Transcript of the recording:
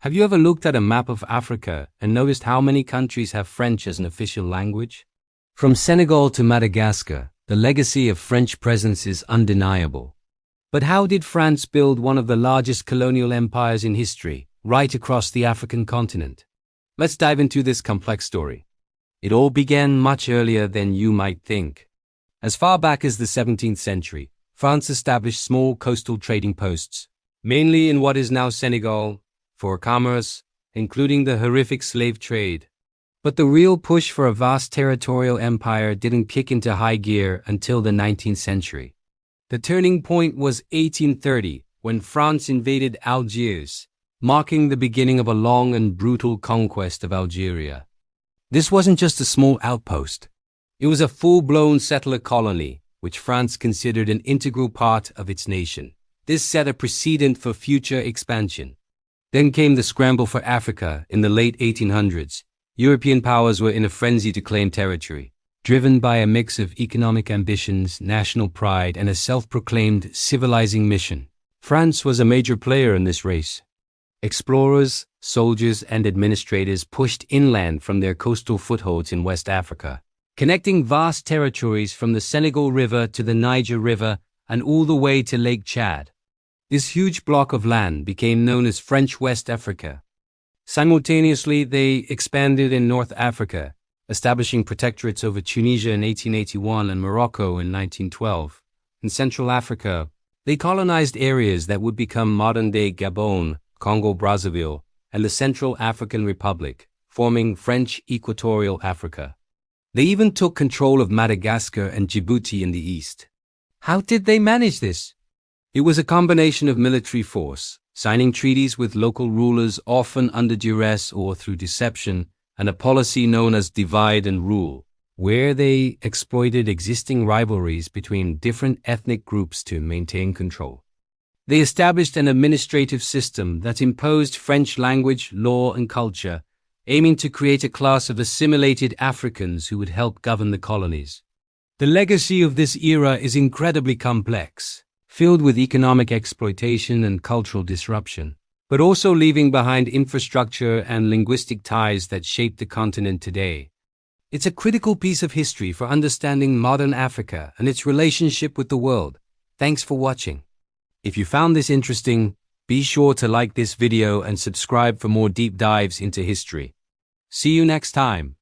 Have you ever looked at a map of Africa and noticed how many countries have French as an official language? From Senegal to Madagascar, the legacy of French presence is undeniable. But how did France build one of the largest colonial empires in history, right across the African continent? Let's dive into this complex story. It all began much earlier than you might think. As far back as the 17th century, France established small coastal trading posts, mainly in what is now Senegal, for commerce, including the horrific slave trade. But the real push for a vast territorial empire didn't kick into high gear until the 19th century. The turning point was 1830, when France invaded Algiers, marking the beginning of a long and brutal conquest of Algeria. This wasn't just a small outpost. It was a full-blown settler colony, which France considered an integral part of its nation. This set a precedent for future expansion. Then came the scramble for Africa in the late 1800s. European powers were in a frenzy to claim territory, driven by a mix of economic ambitions, national pride, and a self-proclaimed civilizing mission. France was a major player in this race. Explorers, soldiers, and administrators pushed inland from their coastal footholds in West Africa, connecting vast territories from the Senegal River to the Niger River and all the way to Lake Chad. This huge block of land became known as French West Africa. Simultaneously, they expanded in North Africa, establishing protectorates over Tunisia in 1881 and Morocco in 1912. In Central Africa, they colonized areas that would become modern-day Gabon, Congo-Brazzaville, and the Central African Republic, forming French Equatorial Africa. They even took control of Madagascar and Djibouti in the east. How did they manage this? It was a combination of military force, signing treaties with local rulers often under duress or through deception, and a policy known as divide and rule, where they exploited existing rivalries between different ethnic groups to maintain control. They established an administrative system that imposed French language, law, and culture, aiming to create a class of assimilated Africans who would help govern the colonies. The legacy of this era is incredibly complex, filled with economic exploitation and cultural disruption, but also leaving behind infrastructure and linguistic ties that shape the continent today. It's a critical piece of history for understanding modern Africa and its relationship with the world. Thanks for watching. If you found this interesting, be sure to like this video and subscribe for more deep dives into history. See you next time.